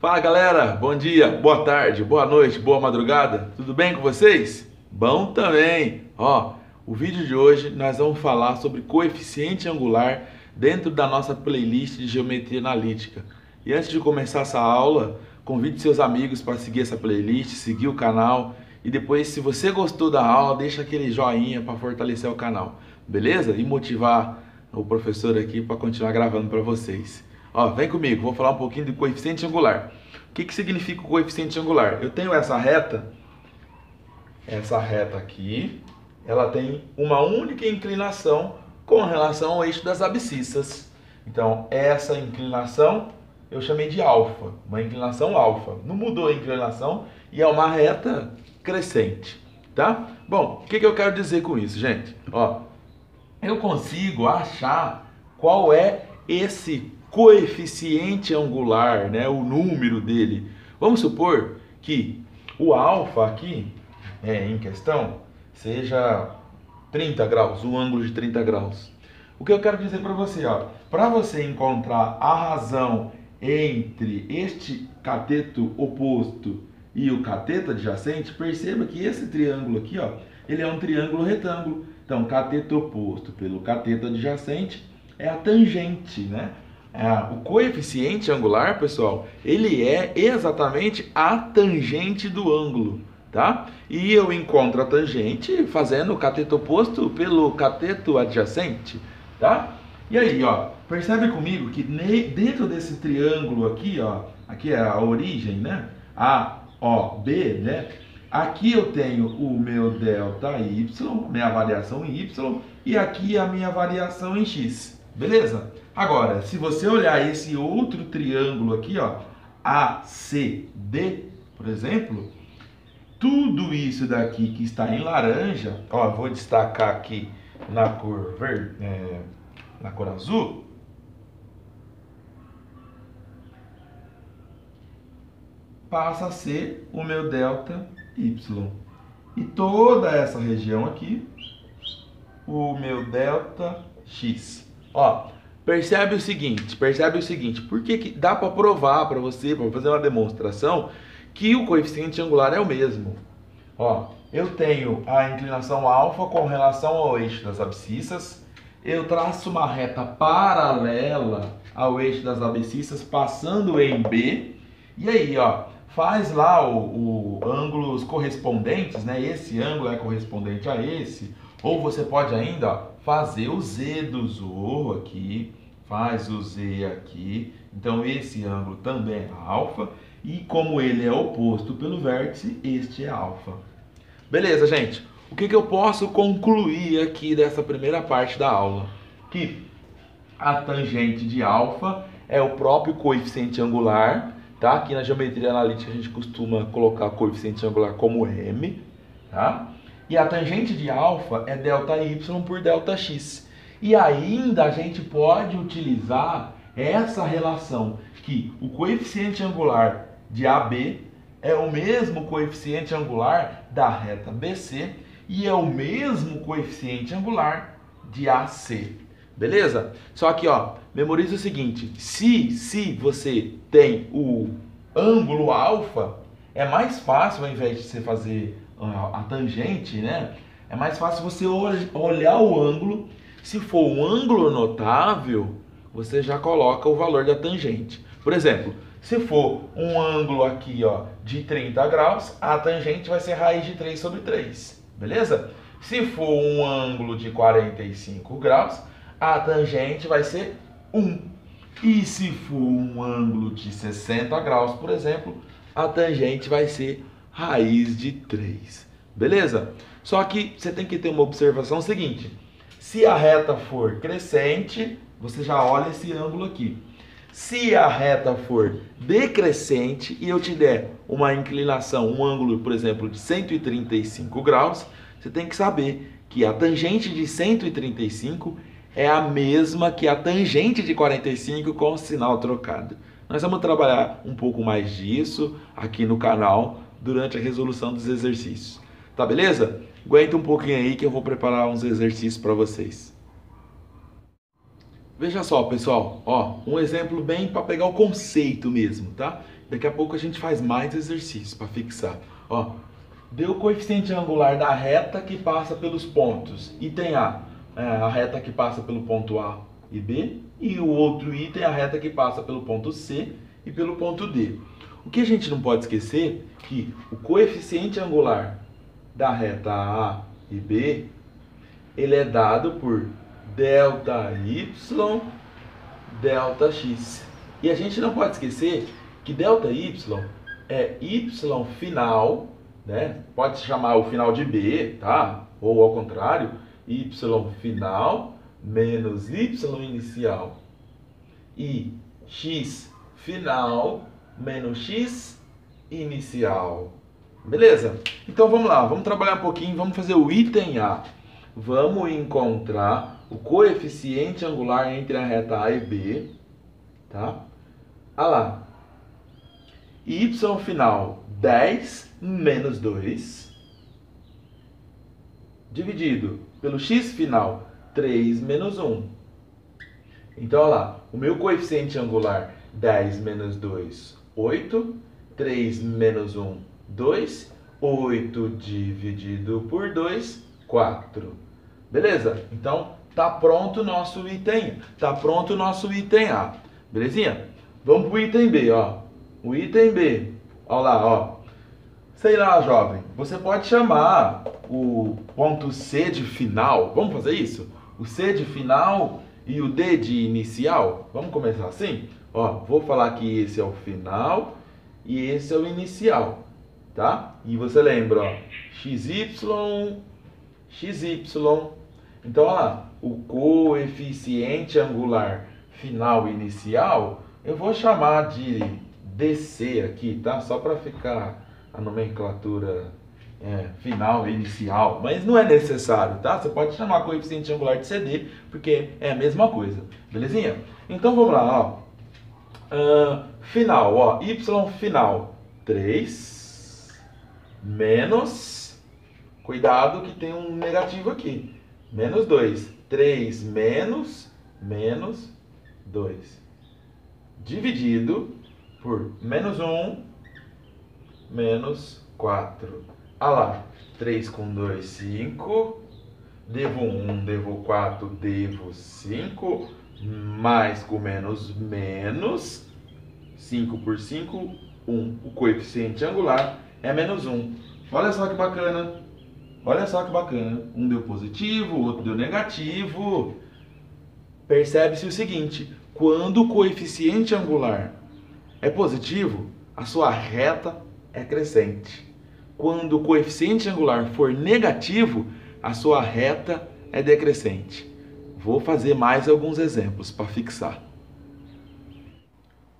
Fala galera, bom dia, boa tarde, boa noite, boa madrugada, tudo bem com vocês? Bom também! Ó, o vídeo de hoje nós vamos falar sobre coeficiente angular dentro da nossa playlist de geometria analítica. E antes de começar essa aula, convide seus amigos para seguir essa playlist, seguir o canal e depois, se você gostou da aula, deixa aquele joinha para fortalecer o canal, beleza? E motivar o professor aqui para continuar gravando para vocês. Ó, vem comigo, vou falar um pouquinho de coeficiente angular. O que significa o coeficiente angular? Eu tenho essa reta aqui, ela tem uma única inclinação com relação ao eixo das abscissas. Então, essa inclinação eu chamei de alfa, uma inclinação alfa. Não mudou a inclinação e é uma reta crescente, tá? Bom, o que eu quero dizer com isso, gente? Ó, eu consigo achar qual é esse coeficiente angular, né, o número dele. Vamos supor que o alfa aqui, em questão, seja 30 graus, o ângulo de 30 graus. O que eu quero dizer para você, ó, para você encontrar a razão entre este cateto oposto e o cateto adjacente, perceba que esse triângulo aqui, ó, ele é um triângulo retângulo. Então, cateto oposto pelo cateto adjacente é a tangente, né? O coeficiente angular, pessoal, ele é exatamente a tangente do ângulo, tá? E eu encontro a tangente fazendo o cateto oposto pelo cateto adjacente, tá? E aí, ó, percebe comigo que dentro desse triângulo aqui, ó, aqui é a origem, né? A, O, B, né? Aqui eu tenho o meu delta y, minha variação em y, e aqui a minha variação em x. Beleza? Agora, se você olhar esse outro triângulo aqui, ó, ACD, por exemplo, tudo isso daqui que está em laranja, ó, vou destacar aqui na cor verde, na cor azul, passa a ser o meu delta y. E toda essa região aqui, o meu delta x. Ó, percebe o seguinte, por que dá para provar para você, para fazer uma demonstração, que o coeficiente angular é o mesmo. Ó, eu tenho a inclinação alfa com relação ao eixo das abscissas, eu traço uma reta paralela ao eixo das abscissas, passando em B, e aí, ó, faz lá o ângulos correspondentes, né? Esse ângulo é correspondente a esse, ou você pode ainda, ó, fazer o Z do zorro aqui, faz o Z aqui, então esse ângulo também é alfa, e como ele é oposto pelo vértice, este é alfa. Beleza, gente? O que eu posso concluir aqui dessa primeira parte da aula? Que a tangente de alfa é o próprio coeficiente angular, tá? Aqui na geometria analítica a gente costuma colocar o coeficiente angular como m, tá? E a tangente de alfa é delta y por delta x. E ainda a gente pode utilizar essa relação, que o coeficiente angular de AB é o mesmo coeficiente angular da reta BC e é o mesmo coeficiente angular de AC. Beleza? Só que, ó, memoriza o seguinte, se você tem o ângulo alfa, é mais fácil, ao invés de você fazer a tangente, né? É mais fácil você olhar o ângulo. Se for um ângulo notável, você já coloca o valor da tangente. Por exemplo, se for um ângulo aqui, ó, de 30 graus, a tangente vai ser raiz de 3 sobre 3. Beleza? Se for um ângulo de 45 graus, a tangente vai ser 1. E se for um ângulo de 60 graus, por exemplo, a tangente vai ser raiz de 3. Beleza? Só que você tem que ter uma observação seguinte. Se a reta for crescente, você já olha esse ângulo aqui. Se a reta for decrescente e eu te der uma inclinação, um ângulo, por exemplo, de 135 graus, você tem que saber que a tangente de 135 é a mesma que a tangente de 45 com o sinal trocado. Nós vamos trabalhar um pouco mais disso aqui no canal durante a resolução dos exercícios. Tá beleza? Aguenta um pouquinho aí que eu vou preparar uns exercícios para vocês. Veja só, pessoal, ó, um exemplo bem para pegar o conceito mesmo, tá? Daqui a pouco a gente faz mais exercícios para fixar. Ó, deu o coeficiente angular da reta que passa pelos pontos. Item A, a reta que passa pelo ponto A e B. E o outro item, a reta que passa pelo ponto C e pelo ponto D. O que a gente não pode esquecer é que o coeficiente angular da reta A e B, ele é dado por ΔY, ΔX. E a gente não pode esquecer que ΔY é Y final, né? Pode se chamar o final de B, tá? Ou ao contrário, Y final menos Y inicial. E X final menos X inicial. Beleza? Então vamos lá, vamos trabalhar um pouquinho, vamos fazer o item A. Vamos encontrar o coeficiente angular entre a reta A e B, tá? Olha lá. Y final 10 menos 2, dividido pelo X final 3 menos 1. Então, olha lá, o meu coeficiente angular 10 menos 2, 8, 3 menos 1, 2, 8 dividido por 2, 4. Beleza? Então, tá pronto o nosso item. Tá pronto o nosso item A. Belezinha? Vamos pro item B, ó. O item B. Ó lá, ó. Sei lá, jovem. Você pode chamar o ponto C de final. Vamos fazer isso? O C de final e o D de inicial. Vamos começar assim? Ó, vou falar que esse é o final e esse é o inicial, tá? E você lembra, ó. XY, XY. Então, ó lá. O coeficiente angular final e inicial, eu vou chamar de DC aqui, tá? Só para ficar a nomenclatura final e inicial, mas não é necessário, tá? Você pode chamar coeficiente angular de CD, porque é a mesma coisa, belezinha? Então vamos lá, ó. Final, ó, Y final 3 menos, cuidado que tem um negativo aqui, menos 2, 3 menos 2, dividido por menos 1, menos 4. Ah lá, 3 com 2, 5. Devo 1, devo 4, devo 5. Mais com menos, menos. 5 por 5, 1. O coeficiente angular é menos 1. Olha só que bacana. Olha só que bacana. Um deu positivo, o outro deu negativo. Percebe-se o seguinte. Quando o coeficiente angular é positivo, a sua reta é crescente. Quando o coeficiente angular for negativo, a sua reta é decrescente. Vou fazer mais alguns exemplos para fixar.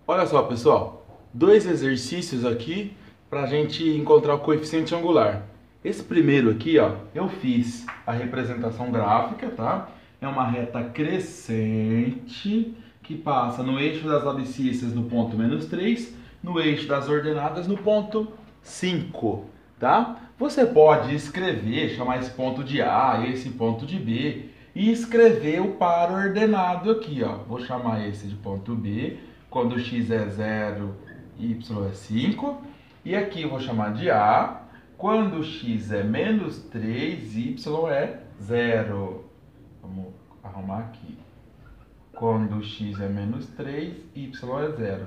Olha só, pessoal, 2 exercícios aqui para a gente encontrar o coeficiente angular. Esse primeiro aqui, ó, eu fiz a representação gráfica, tá? É uma reta crescente que passa no eixo das abscissas no ponto menos 3, no eixo das ordenadas no ponto 5, tá? Você pode escrever, chamar esse ponto de A, esse ponto de B, e escrever o par ordenado aqui, ó. Vou chamar esse de ponto B, quando x é 0, y é 5. E aqui eu vou chamar de A, quando x é menos 3, y é 0. Vamos arrumar aqui. Quando x é menos 3, y é 0.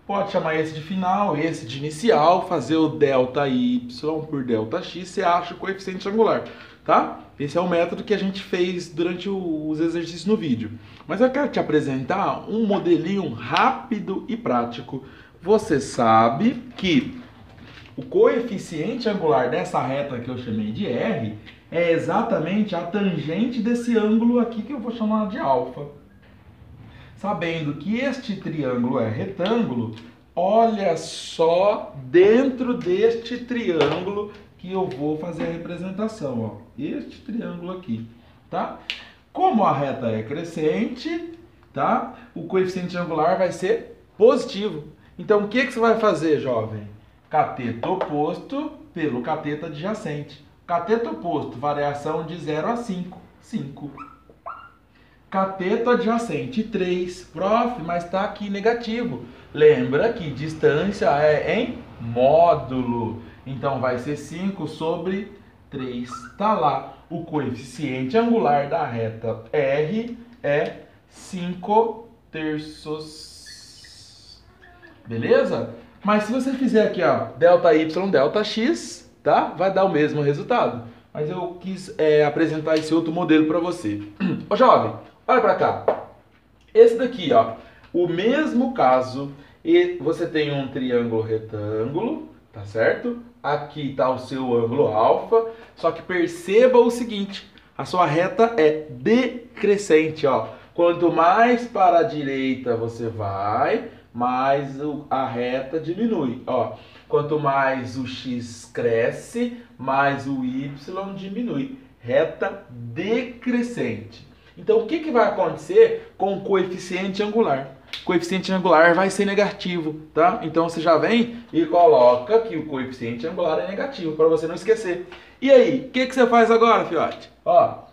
Pode chamar esse de final, esse de inicial, fazer o ΔY por ΔX, você acha o coeficiente angular, tá? Esse é o método que a gente fez durante os exercícios no vídeo. Mas eu quero te apresentar um modelinho rápido e prático. Você sabe que o coeficiente angular dessa reta que eu chamei de R é exatamente a tangente desse ângulo aqui que eu vou chamar de alfa. Sabendo que este triângulo é retângulo, olha só dentro deste triângulo que eu vou fazer a representação, ó. Este triângulo aqui, tá? Como a reta é crescente, tá? O coeficiente angular vai ser positivo. Então, o que você vai fazer, jovem? Cateto oposto pelo cateto adjacente. Cateto oposto, variação de 0 a 5, 5. cateto adjacente 3. Prof, mas está aqui negativo. Lembra que distância é em módulo. Então vai ser 5 sobre 3. Está lá. O coeficiente angular da reta R é 5 terços. Beleza? Mas se você fizer aqui, ó, delta y, delta x, tá? Vai dar o mesmo resultado. Mas eu quis apresentar esse outro modelo para você. Ô jovem, olha para cá. Esse daqui, ó, o mesmo caso, e você tem um triângulo retângulo, tá certo? Aqui está o seu ângulo alfa, só que perceba o seguinte, a sua reta é decrescente, ó. Quanto mais para a direita você vai, mais a reta diminui, ó. Quanto mais o x cresce, mais o y diminui. Reta decrescente. Então, o que vai acontecer com o coeficiente angular? O coeficiente angular vai ser negativo, tá? Então, você já vem e coloca que o coeficiente angular é negativo, para você não esquecer. E aí, o que você faz agora, fiote? Ó,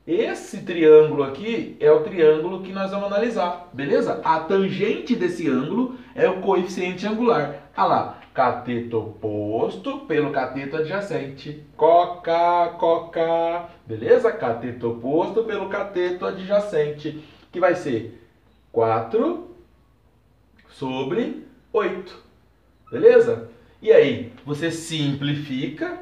esse triângulo aqui é o triângulo que nós vamos analisar, beleza? A tangente desse ângulo é o coeficiente angular. Olha lá, cateto oposto pelo cateto adjacente. Coca, beleza? Cateto oposto pelo cateto adjacente, que vai ser 4 sobre 8, beleza? E aí, você simplifica,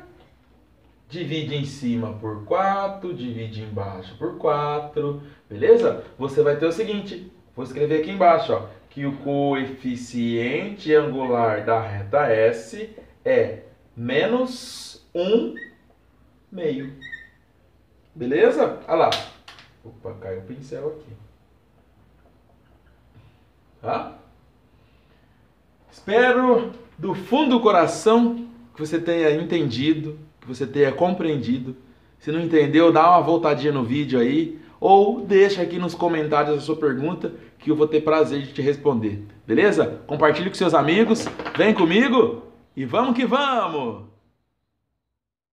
divide em cima por 4, divide embaixo por 4, beleza? Você vai ter o seguinte, vou escrever aqui embaixo, ó, que o coeficiente angular da reta S é menos 1/2. Beleza? Olha lá. Opa, caiu o pincel aqui. Tá? Espero do fundo do coração que você tenha entendido, que você tenha compreendido. Se não entendeu, dá uma voltadinha no vídeo aí, ou deixa aqui nos comentários a sua pergunta, que eu vou ter prazer de te responder. Beleza? Compartilhe com seus amigos, vem comigo e vamos que vamos!